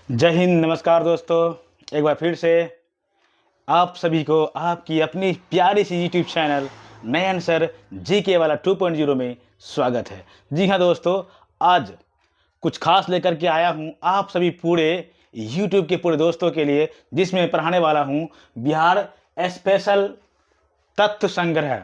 जय हिंद, नमस्कार दोस्तों। एक बार फिर से आप सभी को आपकी अपनी प्यारी सी यूट्यूब चैनल नयन सर जीके वाला 2.0 में स्वागत है। जी हाँ दोस्तों, आज कुछ खास लेकर के आया हूँ आप सभी पूरे यूट्यूब के पूरे दोस्तों के लिए, जिसमें पढ़ाने वाला हूँ बिहार स्पेशल तथ्य संग्रह,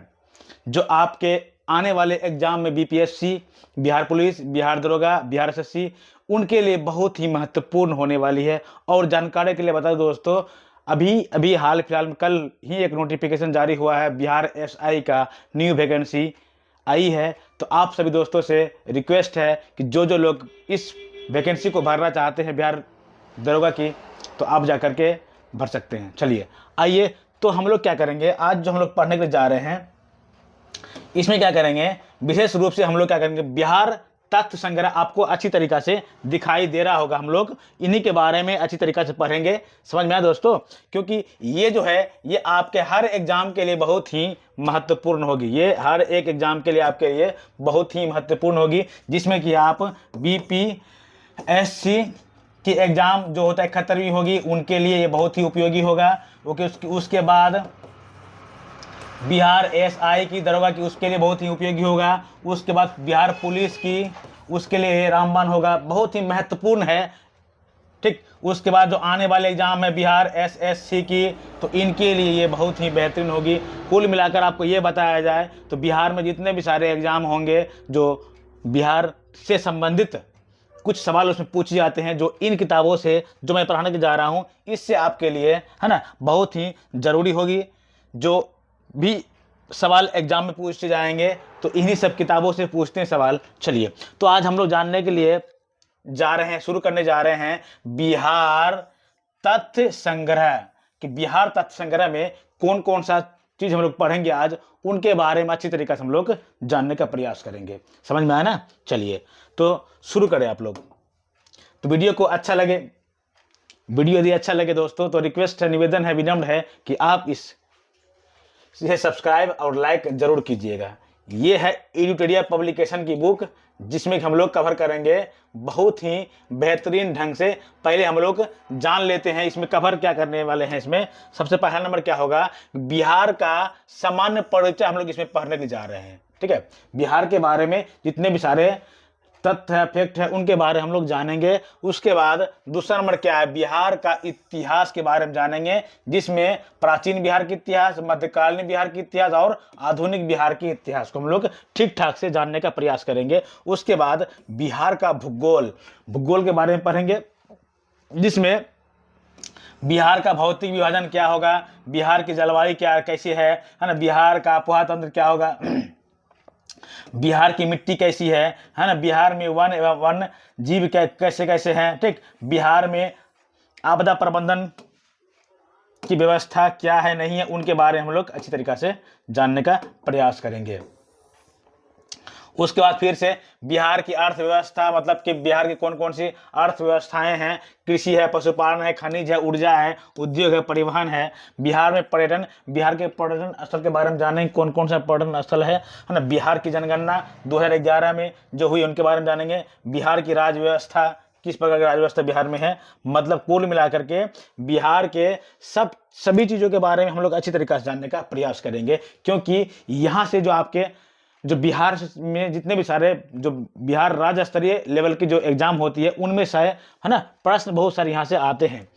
जो आपके आने वाले एग्जाम में बीपीएससी, बिहार पुलिस, बिहार दरोगा, बिहार एसएससी, उनके लिए बहुत ही महत्वपूर्ण होने वाली है। और जानकारी के लिए बता दूं दोस्तों, अभी अभी हाल फिलहाल में कल ही एक नोटिफिकेशन जारी हुआ है, बिहार एसआई का न्यू वैकेंसी आई है। तो आप सभी दोस्तों से रिक्वेस्ट है कि जो जो लोग इस वैकेंसी को भरना चाहते हैं बिहार दरोगा की, तो आप जा कर के भर सकते हैं। चलिए आइए, तो हम लोग क्या करेंगे, आज जो हम लोग पढ़ने के लिए जा रहे हैं, इसमें क्या करेंगे, विशेष रूप से हम लोग क्या करेंगे, बिहार तथ्य संग्रह आपको अच्छी तरीका से दिखाई दे रहा होगा। हम लोग इन्हीं के बारे में अच्छी तरीका से पढ़ेंगे। समझ में आया दोस्तों? क्योंकि ये जो है, ये आपके हर एग्जाम के लिए बहुत ही महत्वपूर्ण होगी। ये हर एक एग्जाम के लिए आपके लिए बहुत ही महत्वपूर्ण होगी, जिसमें कि आप बीपीएससी की एग्जाम जो होता है 71वीं होगी, उनके लिए ये बहुत ही उपयोगी होगा। ओके, उसके बाद बिहार एसआई की, दरोगा की, उसके लिए बहुत ही उपयोगी होगा। उसके बाद बिहार पुलिस की, उसके लिए ये रामबाण होगा, बहुत ही महत्वपूर्ण है। ठीक, उसके बाद जो आने वाले एग्जाम है बिहार एसएससी की, तो इनके लिए ये बहुत ही बेहतरीन होगी। कुल मिलाकर आपको ये बताया जाए तो बिहार में जितने भी सारे एग्जाम होंगे, जो बिहार से संबंधित कुछ सवाल उसमें पूछे जाते हैं, जो इन किताबों से जो मैं पढ़ाने के जा रहा हूँ, इससे आपके लिए है ना बहुत ही ज़रूरी होगी। जो भी सवाल एग्जाम में पूछे जाएंगे तो इन्हीं सब किताबों से पूछते हैं सवाल। चलिए, तो आज हम लोग जानने के लिए जा रहे हैं, शुरू करने जा रहे हैं बिहार तथ्य संग्रह, कि बिहार तथ्य संग्रह में कौन कौन सा चीज हम लोग पढ़ेंगे आज, उनके बारे में अच्छी तरीके से हम लोग जानने का प्रयास करेंगे। समझ में आया ना? चलिए, तो शुरू करें आप लोग। तो वीडियो को अच्छा लगे, वीडियो यदि अच्छा लगे दोस्तों, तो रिक्वेस्ट है, निवेदन है, विनम्र है कि आप इसे सब्सक्राइब और लाइक जरूर कीजिएगा। ये है एडिटोरियल पब्लिकेशन की बुक, जिसमें हम लोग कवर करेंगे बहुत ही बेहतरीन ढंग से। पहले हम लोग जान लेते हैं इसमें कवर क्या करने वाले हैं। इसमें सबसे पहला नंबर क्या होगा, बिहार का सामान्य परिचय हम लोग इसमें पढ़ने के जा रहे हैं। ठीक है, बिहार के बारे में जितने भी सारे तथ्य है, फैक्ट है, उनके बारे में हम लोग जानेंगे। उसके बाद दूसरा नंबर क्या है, बिहार का इतिहास के बारे में जानेंगे, जिसमें प्राचीन बिहार की इतिहास, मध्यकालीन बिहार की इतिहास और आधुनिक बिहार की इतिहास को हम लोग ठीक ठाक से जानने का प्रयास करेंगे। उसके बाद बिहार का भूगोल, भूगोल के बारे में पढ़ेंगे, जिसमें बिहार का भौतिक विभाजन क्या होगा, बिहार की जलवायु क्या कैसी है ना, बिहार का आबोहवा तंत्र क्या होगा, बिहार की मिट्टी कैसी है ना, बिहार में वन एवं वन जीव कैसे कैसे हैं। ठीक, बिहार में आपदा प्रबंधन की व्यवस्था क्या है, नहीं है, उनके बारे में हम लोग अच्छी तरीके से जानने का प्रयास करेंगे। उसके बाद फिर से बिहार की अर्थव्यवस्था, मतलब कि बिहार की कौन कौन सी अर्थव्यवस्थाएं हैं, कृषि है, पशुपालन है, खनिज है, ऊर्जा है, उद्योग है, परिवहन है। बिहार में पर्यटन, बिहार के पर्यटन स्थल के बारे में जानेंगे, कौन कौन सा पर्यटन स्थल है ना। बिहार की जनगणना 2011 में जो हुई, उनके बारे में जानेंगे। बिहार की राज्य व्यवस्था, किस प्रकार की राज्य व्यवस्था बिहार में है, मतलब कुल मिलाकर के बिहार के सभी चीज़ों के बारे में हम लोग अच्छी तरीके से जानने का प्रयास करेंगे। क्योंकि यहाँ से जो आपके जो बिहार में जितने भी सारे जो बिहार राज्य स्तरीय लेवल की जो एग्जाम होती है, उनमें से है ना प्रश्न बहुत सारे यहाँ से आते हैं।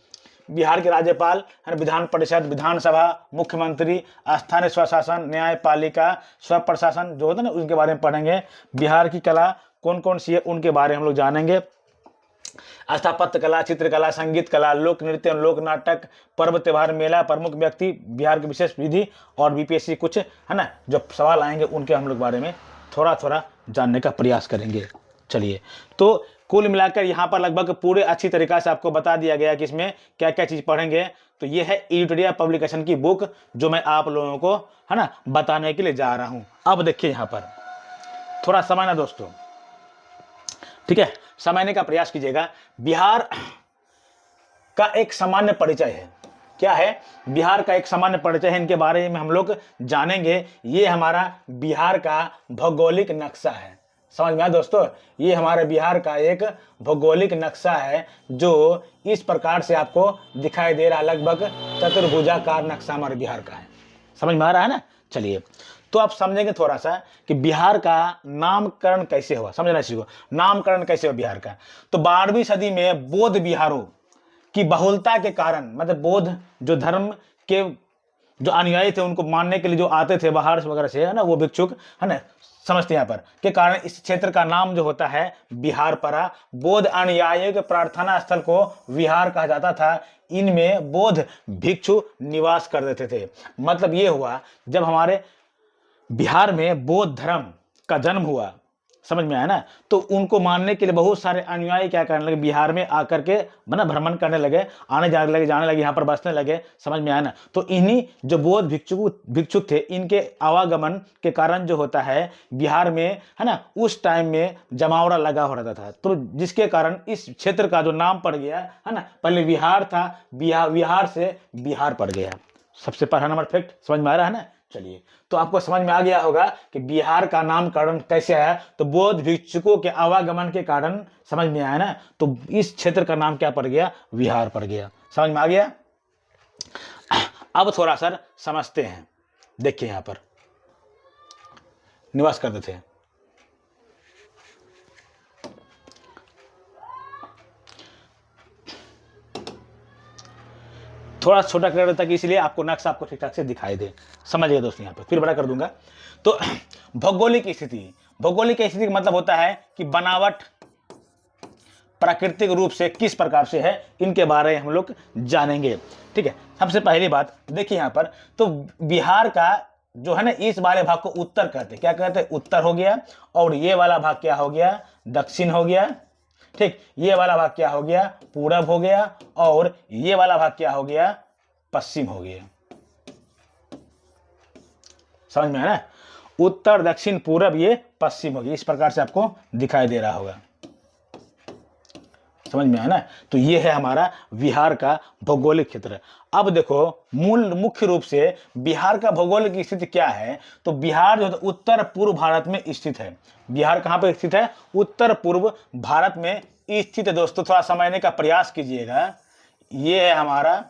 बिहार के राज्यपाल है, विधान परिषद, विधानसभा, मुख्यमंत्री, स्थानीय स्वशासन, न्यायपालिका, स्व प्रशासन जो होता है ना, उनके बारे में पढ़ेंगे। बिहार की कला कौन कौन सी है, उनके बारे में हम लोग जानेंगे। स्थापत्य कला, चित्रकला, संगीत कला, लोक नृत्य, लोक नाटक, पर्व त्योहार, मेला, प्रमुख व्यक्ति, बिहार की विशेष विधि और बीपीएससी कुछ है ना जो सवाल आएंगे, उनके हम लोग बारे में थोड़ा थोड़ा जानने का प्रयास करेंगे। चलिए, तो कुल मिलाकर यहाँ पर लगभग पूरे अच्छी तरीक़ा से आपको बता दिया गया कि इसमें क्या क्या चीज़ पढ़ेंगे। तो ये है एडिटोरियल पब्लिकेशन की बुक, जो मैं आप लोगों को है ना बताने के लिए जा रहा हूँ। अब देखिए, यहाँ पर थोड़ा समय ना दोस्तों, ठीक है, समझने का प्रयास कीजिएगा। बिहार का एक सामान्य परिचय है, क्या है, बिहार का एक सामान्य परिचय है, इनके बारे में हम लोग जानेंगे। ये हमारा बिहार का भौगोलिक नक्शा है। समझ में आया दोस्तों? ये हमारे बिहार का एक भौगोलिक नक्शा है जो इस प्रकार से आपको दिखाई दे रहा है, लगभग चतुर्भुजाकार नक्शा हमारे बिहार का है। समझ में आ रहा है ना? चलिए, तो आप समझेंगे थोड़ा सा कि बिहार का नामकरण कैसे हुआ, समझना सीखो। नामकरण कैसे हुआ बिहार का? तो 12वीं सदी में बौद्ध बिहारों की बहुलता के कारण, मतलब बौद्ध जो धर्म के जो अनुयायी थे, उनको मानने के लिए जो आते थे बाहर से वगैरह से, है ना, वो भिक्षुक, है ना, समझते यहाँ पर, के कारण इस क्षेत्र का नाम जो होता है बिहार पड़ा। बौद्ध अनुयायियों के प्रार्थना स्थल को विहार कहा जाता था। इनमें बौद्ध भिक्षु निवास कर देते थे। मतलब ये हुआ, जब हमारे बिहार में बौद्ध धर्म का जन्म हुआ, समझ में आया ना, तो उनको मानने के लिए बहुत सारे अनुयायी क्या करने लगे, बिहार में आकर के बना भ्रमण करने लगे, आने जाने लगे, यहाँ पर बसने लगे। समझ में आया ना? तो इन्हीं जो बौद्ध भिक्षुक थे, इनके आवागमन के कारण जो होता है बिहार में, है ना, उस टाइम में जमावड़ा लगा हो रहता था, तो जिसके कारण इस क्षेत्र का जो नाम पड़ गया, है ना, पहले बिहार था, बिहार से बिहार पड़ गया। सबसे पहला नंबर फैक्ट समझ में आ रहा है ना? चलिए, तो आपको समझ में आ गया होगा कि बिहार का नामकरण कैसे है। तो बौद्ध भिक्षुकों के आवागमन के कारण, समझ में आया ना, तो इस क्षेत्र का नाम क्या पड़ गया, बिहार पड़ गया। समझ में आ गया? अब थोड़ा सा समझते हैं। देखिए, यहां पर निवास करते थे, थोड़ा छोटा कर देता कि इसलिए आपको नक्शा आपको ठीक ठाक से दिखाई दे। समझिए दोस्तों, यहाँ पे फिर बड़ा कर दूंगा। तो भौगोलिक स्थिति का मतलब होता है कि बनावट प्राकृतिक रूप से किस प्रकार से है, इनके बारे में हम लोग जानेंगे। ठीक है, सबसे पहली बात देखिए यहाँ पर, तो बिहार का जो है ना, इस वाले भाग को उत्तर कहते हैं। क्या कहते हैं? उत्तर हो गया। और ये वाला भाग क्या हो गया, दक्षिण हो गया। ठीक, ये वाला भाग क्या हो गया, पूरब हो गया। और ये वाला भाग क्या हो गया, पश्चिम हो गया। समझ में है ना? उत्तर, दक्षिण, पूरब, ये पश्चिम हो गया। इस प्रकार से आपको दिखाई दे रहा होगा। समझ में आया ना? तो ये है हमारा बिहार का भौगोलिक क्षेत्र। अब देखो, मुख्य रूप से बिहार का भौगोलिक स्थिति क्या है। तो बिहार जो है उत्तर पूर्व भारत में स्थित है। बिहार कहाँ पर स्थित है? उत्तर पूर्व भारत में स्थित है। दोस्तों, थोड़ा समझने का प्रयास कीजिएगा। ये है हमारा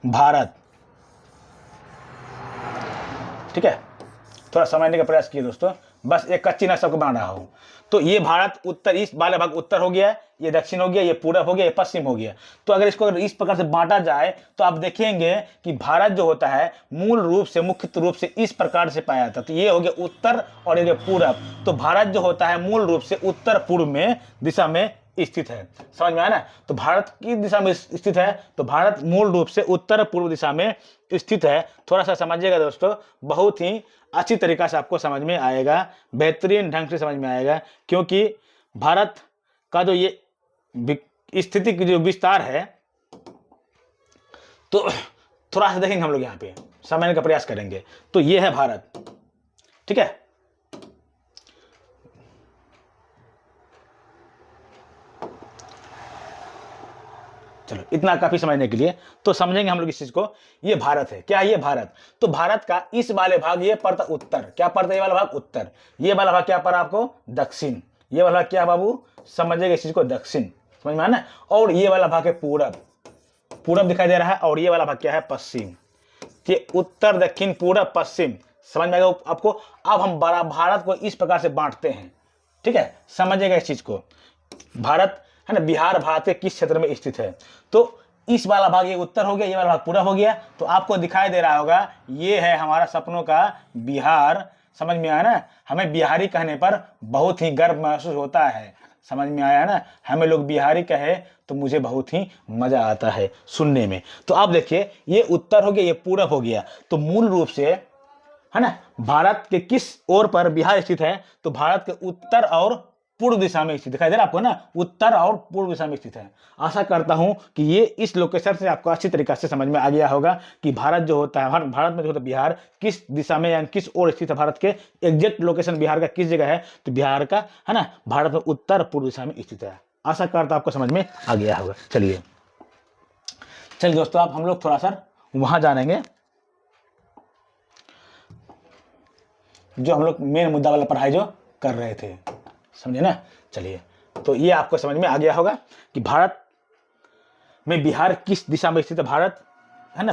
भारत। ठीक है, थोड़ा समझने का प्रयास कीजिए दोस्तों, बस एक कच्ची नक्शा को बना रहा हूं। तो ये भारत उत्तर, इस वाले भाग उत्तर हो गया, ये दक्षिण हो गया, ये पूरब हो गया, ये पश्चिम हो गया। तो अगर इसको इस प्रकार से बांटा जाए तो आप देखेंगे कि भारत जो होता है मूल रूप से, मुख्य रूप से इस प्रकार से पाया जाता है। तो ये हो गया उत्तर और ये पूरब। तो भारत जो होता है मूल रूप से उत्तर पूर्व में दिशा में स्थित है। समझ में आया ना? तो भारत की दिशा में स्थित है। तो भारत मूल रूप से उत्तर पूर्व दिशा में स्थित है। थोड़ा सा समझिएगा दोस्तों, बहुत ही अच्छी तरीका से आपको समझ में आएगा, बेहतरीन ढंग से समझ में आएगा। क्योंकि भारत का जो ये स्थिति की जो विस्तार है, तो थोड़ा सा देखेंगे हम लोग, यहाँ पे समझने का प्रयास करेंगे। तो ये है भारत। ठीक है, चलो इतना काफी समझने के लिए। तो समझेंगे हम लोग इस चीज को। ये भारत है। क्या? ये भारत। तो भारत का इस वाले भाग ये पड़ता उत्तर। क्या पड़ता है? ये वाला भाग उत्तर। ये वाला भाग क्या पड़ा आपको? दक्षिण। ये वाला भाग क्या बाबू? समझिएगा इस चीज को, दक्षिण। समझ में आया ना? और ये वाला भाग है पूरब। पूरब दिखाई दे रहा है। और ये वाला भाग क्या है? पश्चिम। ये उत्तर, दक्षिण, पूरब, पश्चिम। समझ में आएगा आपको? अब हम बड़ा भारत को इस प्रकार से बांटते हैं। ठीक है, समझिएगा इस चीज को। भारत है ना, बिहार भारत के किस क्षेत्र में स्थित है। तो इस वाला भाग ये उत्तर हो गया, ये वाला भाग पूरा हो गया। तो आपको दिखाई दे रहा होगा, ये है हमारा सपनों का बिहार। समझ में आया ना? हमें बिहारी कहने पर बहुत ही गर्व महसूस होता है। समझ में आया ना? हमें लोग बिहारी कहे तो मुझे बहुत ही मजा आता है सुनने में। तो आप देखिए, ये उत्तर हो गया, ये पूरब हो गया। तो मूल रूप से, है ना, भारत के किस ओर पर बिहार स्थित है? तो भारत के उत्तर और पूर्व दिशा में स्थित, दिखाई दे रहा है आपको ना? उत्तर और पूर्व दिशा में स्थित है। आशा करता हूं कि ये इस लोकेशन से आपको अच्छी तरीके से समझ में आ गया होगा कि भारत जो होता है, भारत में जो होता है बिहार किस दिशा में, यानी किस ओर स्थित है। भारत के एग्जैक्ट लोकेशन बिहार का किस जगह है? तो बिहार का, है ना, भारत में उत्तर पूर्व दिशा में स्थित है। आशा करता आपको समझ में आ गया होगा। चलिए दोस्तों, आप हम लोग थोड़ा सा वहां जानेंगे। जो हम लोग मेन मुद्दा वाला पढ़ाई जो कर रहे थे, समझे ना। चलिए, तो ये आपको समझ में आ गया होगा कि भारत में बिहार किस दिशा में स्थित है, भारत है ना।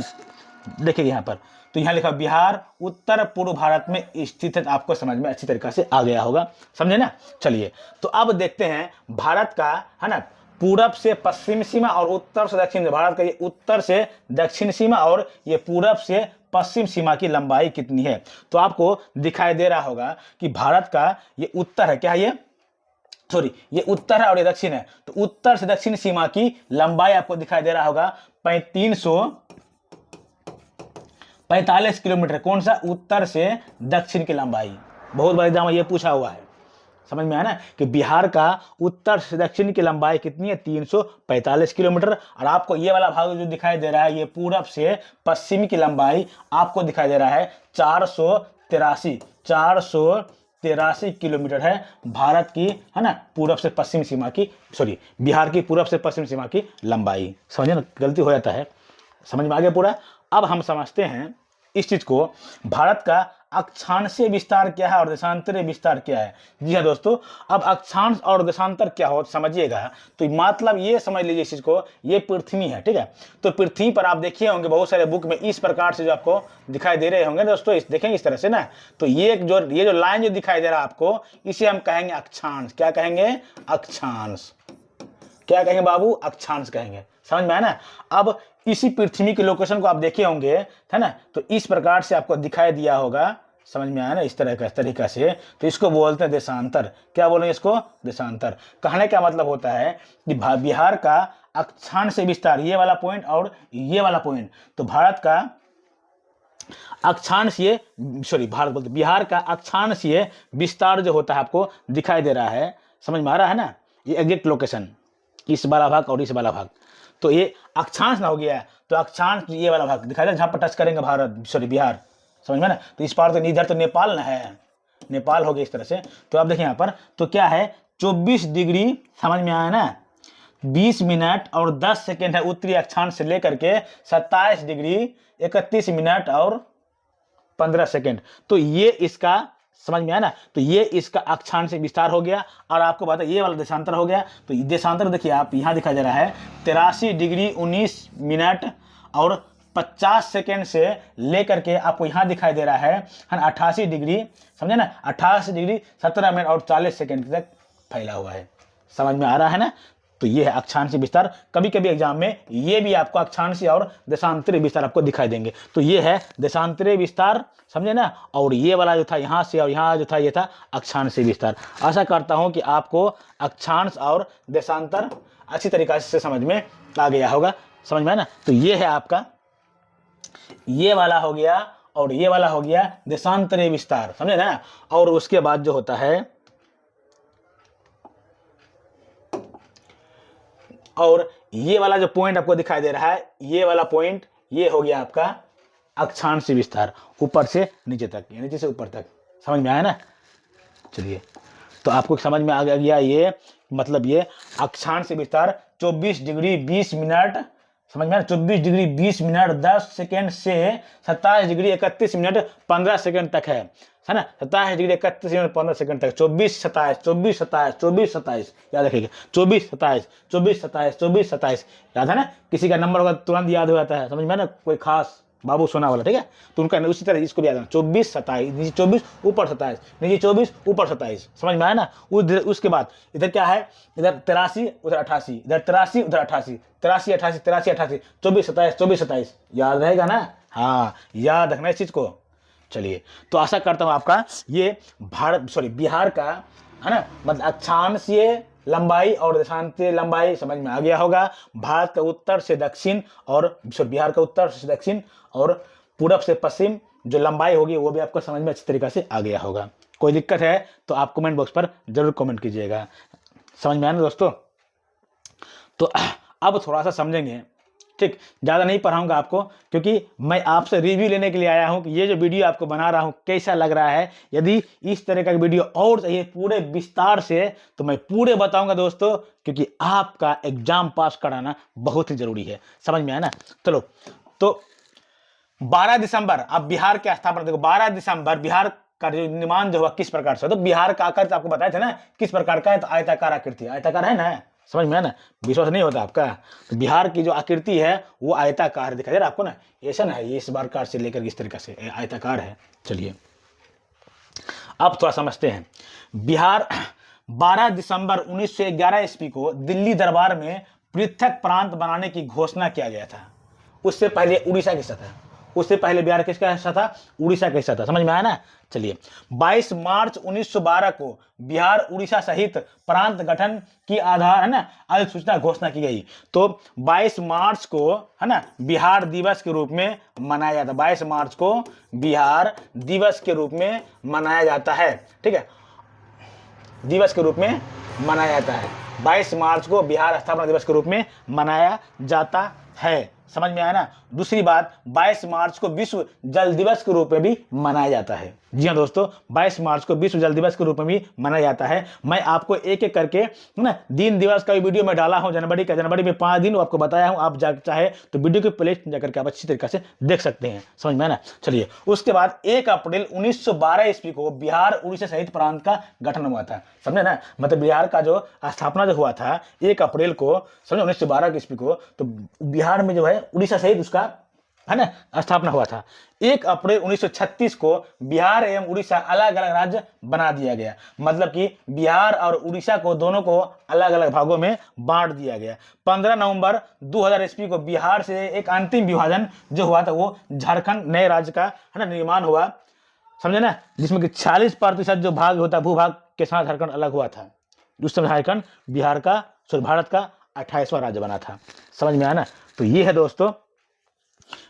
देखिए यहाँ पर तो यहाँ लिखा बिहार उत्तर पूर्व भारत में स्थित है, आपको समझ में अच्छी तरीके से आ गया होगा, समझे ना। चलिए, तो अब देखते हैं भारत का है ना पूरब से पश्चिम सीमा और उत्तर से दक्षिण, भारत का ये उत्तर से दक्षिण सीमा और ये पूरब से पश्चिम सीमा की लंबाई कितनी है। तो आपको दिखाई दे रहा होगा कि भारत का ये उत्तर है, क्या है ये, सॉरी ये उत्तर है और ये दक्षिण है। तो उत्तर से दक्षिण सीमा की लंबाई आपको दिखाई दे रहा होगा 345 किलोमीटर। कौन सा, उत्तर से दक्षिण की लंबाई। बहुत बड़ा एग्जाम ये पूछा हुआ है, समझ में आया ना कि बिहार का उत्तर से दक्षिण की लंबाई कितनी है, 345 किलोमीटर। और आपको ये वाला भाग जो दिखाई दे रहा है, ये पूरब से पश्चिम की लंबाई आपको दिखाई दे रहा है 483 किलोमीटर है भारत की, है ना, पूरब से पश्चिम सीमा की, सॉरी बिहार की पूरब से पश्चिम सीमा की लंबाई। समझे ना, गलती हो जाता है, समझ में आ गया पूरा। अब हम समझते हैं इस चीज को, भारत का अक्षांशीय विस्तार क्या है और देशांतरीय विस्तार क्या है। जी हाँ दोस्तों, अब अक्षांश और देशांतर क्या हो समझिएगा। तो मतलब ये समझ लीजिए इस चीज को, ये पृथ्वी है, ठीक है। तो पृथ्वी पर आप देखिए होंगे बहुत सारे बुक में इस प्रकार से जो आपको दिखाई दे रहे होंगे दोस्तों, देखेंगे इस तरह से ना। तो ये जो लाइन जो दिखाई दे रहा है आपको, इसे हम कहेंगे अक्षांश। क्या कहेंगे, अक्षांश। क्या कहेंगे बाबू, अक्षांश कहेंगे, समझ में आया ना। अब इसी पृथ्वी के लोकेशन को आप देखे होंगे, है ना, तो इस प्रकार से आपको दिखाई दिया होगा, समझ में आया ना, इस तरह का तरीका से। तो इसको बोलते हैं देशांतर। क्या बोलेंगे इसको, देशांतर। कहने का मतलब होता है कि बिहार का अक्षांश से विस्तार, ये वाला पॉइंट और ये वाला पॉइंट, तो भारत का अक्षांशीय, सॉरी भारत बोलते, बिहार का अक्षांशीय विस्तार जो होता है आपको दिखाई दे रहा है, समझ में आ रहा है ना। ये एग्जैक्ट लोकेशन, इस वाला भाग और इस वाला भाग, तो ये अक्षांश ना हो गया, तो अक्षांश ये वाला भाग दिखाई दे, जहां पर टच करेंगे भारत, सॉरी बिहार, समझ में ना। तो इस पार तो इधर तो नेपाल ना है, नेपाल हो गया इस तरह से। तो आप देखिए यहाँ पर तो क्या है, 24 डिग्री, समझ में आया ना, 20 मिनट और 10 सेकेंड है उत्तरी अक्षांश से लेकर के 27 डिग्री 31 मिनट और 15 सेकेंड। तो ये इसका, समझ में आया ना, तो ये इसका अक्षांश से विस्तार हो गया। और आपको पता है ये वाला देशांतर हो गया। तो देशांतर देखिए आप यहाँ दिखाई दे रहा है 83 डिग्री 19 मिनट और 50 सेकेंड से लेकर के आपको यहाँ दिखाई दे रहा है 88 डिग्री, समझे ना, 88 डिग्री 17 मिनट और 40 सेकेंड तक फैला हुआ है, समझ में आ रहा है ना। तो ये है अक्षांशीय विस्तार। कभी कभी एग्जाम में ये भी आपको अक्षांशीय और देशांतरीय विस्तार आपको दिखाई देंगे। तो ये है देशांतरीय विस्तार, समझे ना, और ये वाला जो था यहाँ से और यहाँ जो था ये था अक्षांशीय विस्तार। आशा करता हूँ कि आपको अक्षांश और देशांतर अच्छी तरीके से समझ में आ गया होगा, समझ में है ना। तो ये है आपका, ये वाला हो गया और ये वाला हो गया देशांतरीय विस्तार, समझे ना। और उसके बाद जो होता है, और ये वाला जो पॉइंट आपको दिखाई दे रहा है, ये वाला पॉइंट, ये हो गया आपका अक्षांशीय विस्तार, ऊपर से नीचे तक, नीचे से ऊपर तक, समझ में आया ना। चलिए, तो आपको समझ में आ गया ये, मतलब ये अक्षांशीय विस्तार 24 डिग्री 20 मिनट, समझ में, 24 डिग्री 20 मिनट 10 सेकेंड से 27 डिग्री 31 मिनट 15 सेकेंड तक है ना। 27 डिग्री 31 मिनट 15 सेकेंड तक, 24 27 24 27 24 27, याद रखिएगा, 24 27 24 27 24 27, याद है ना। किसी का नंबर होगा तुरंत याद हो जाता है, समझ में ना, कोई खास बाबू सोना वाला, ठीक है। तो उनका उसी तरह इसको भी याद है, 24 27, नीचे 24 ऊपर 27, नीचे 24 ऊपर 27, समझ में आया ना। उसके बाद इधर क्या है, इधर 83 उधर 88, इधर 83 उधर 88, 83 88 83 88, 24 27 24 27, याद रहेगा ना। हाँ, याद रखना इस चीज को। चलिए, तो आशा करता हूँ आपका ये बिहार का, है ना, मतलब अक्षांशीय लंबाई और देशांतरीय लंबाई समझ में आ गया होगा। भारत का उत्तर से दक्षिण और बिहार का उत्तर से दक्षिण और पूरब से पश्चिम जो लंबाई होगी वो भी आपको समझ में अच्छी तरीके से आ गया होगा। कोई दिक्कत है तो आप कमेंट बॉक्स पर जरूर कमेंट कीजिएगा, समझ में आया ना दोस्तों। तो अब थोड़ा सा समझेंगे, ठीक, ज़्यादा नहीं पढ़ाऊंगा आपको, क्योंकि मैं आपसे रिव्यू लेने के लिए आया हूं कि ये जो वीडियो आपको बना रहा हूं कैसा लग रहा है। यदि इस तरह का वीडियो और चाहिए पूरे विस्तार से तो मैं पूरे बताऊंगा दोस्तों, क्योंकि आपका एग्जाम पास कराना बहुत ही जरूरी है, समझ में आया ना। चलो, तो 12 दिसंबर अब बिहार की स्थापना देखो, 12 दिसंबर बिहार का जो निर्माण जो हुआ किस प्रकार से, तो बिहार का आकृति आपको बताए थे ना किस प्रकार का है, तो आयताकार आकृति, आयताकार है ना, समझ में है ना, विश्वास नहीं होता आपका, तो बिहार की जो आकृति है वो आयताकार दिखाई दे रहा है आपको ना, ऐसा ना है ये इस बार से लेकर इस तरीके से आयताकार है। चलिए अब थोड़ा समझते हैं। बिहार 12 दिसंबर 1911 ईस्वी को दिल्ली दरबार में पृथक प्रांत बनाने की घोषणा किया गया था। उससे पहले उड़ीसा का हिस्सा था, उससे पहले बिहार किसका हिस्सा था, उड़ीसा का हिस्सा था, समझ में आया ना। चलिए 22 मार्च 1912 को बिहार उड़ीसा सहित प्रांत गठन की आधार है ना अधिसूचना घोषणा की गई। तो 22 मार्च को है ना बिहार दिवस के रूप में मनाया जाता है, 22 मार्च को बिहार दिवस के रूप में मनाया जाता है, ठीक है, दिवस के रूप में मनाया जाता है, 22 मार्च को बिहार स्थापना दिवस के रूप में मनाया जाता है, समझ में आया ना। दूसरी बात 22 मार्च को विश्व जल दिवस के रूप में भी मनाया जाता है। जी हाँ दोस्तों, 22 मार्च को विश्व जल दिवस के रूप में भी मनाया जाता है। मैं आपको एक एक करके ना दिन दिवस का वीडियो में डाला हूँ, जनवरी में 5 दिन आपको बताया हूँ, आप चाहे तो वीडियो के प्लेलिस्ट में जाकर के आप अच्छी तरीके से देख सकते हैं, समझ में ना। चलिए उसके बाद 1 अप्रैल 1912 ईस्वी को बिहार उड़ीसा सहित प्रांत का गठन हुआ था, समझे ना, मतलब बिहार का जो स्थापना जो हुआ था 1 अप्रैल को समझे 1912 ईस्वी को, तो बिहार में जो है उड़ीसा सहित उसका है ना स्थापना हुआ था। 1 अप्रैल 1936 को बिहार एवं उड़ीसा अलग अलग राज्य बना दिया गया, मतलब कि बिहार और उड़ीसा को दोनों को अलग अलग भागों में बांट दिया गया। 15 नवंबर 2000 ईस्वी को बिहार से एक अंतिम विभाजन जो हुआ था वो झारखंड नए राज्य का है ना निर्माण हुआ, समझे ना, जिसमें कि 40% जो भाग होता भूभाग के साथ झारखंड अलग हुआ था। उस समय झारखंड बिहार का भारत का 28वां राज्य बना था, समझ में आया ना। तो ये है दोस्तों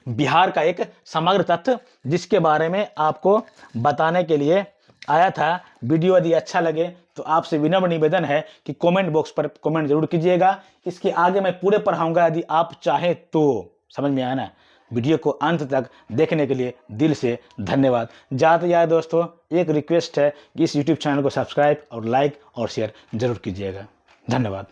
बिहार का एक समग्र तथ्य जिसके बारे में आपको बताने के लिए आया था। वीडियो यदि अच्छा लगे तो आपसे विनम्र निवेदन है कि कमेंट बॉक्स पर कमेंट जरूर कीजिएगा, इसके आगे मैं पूरे पढ़ाऊंगा यदि आप चाहें तो, समझ में आया ना। वीडियो को अंत तक देखने के लिए दिल से धन्यवाद। जाते जाते दोस्तों एक रिक्वेस्ट है कि इस यूट्यूब चैनल को सब्सक्राइब और लाइक और शेयर जरूर कीजिएगा। धन्यवाद।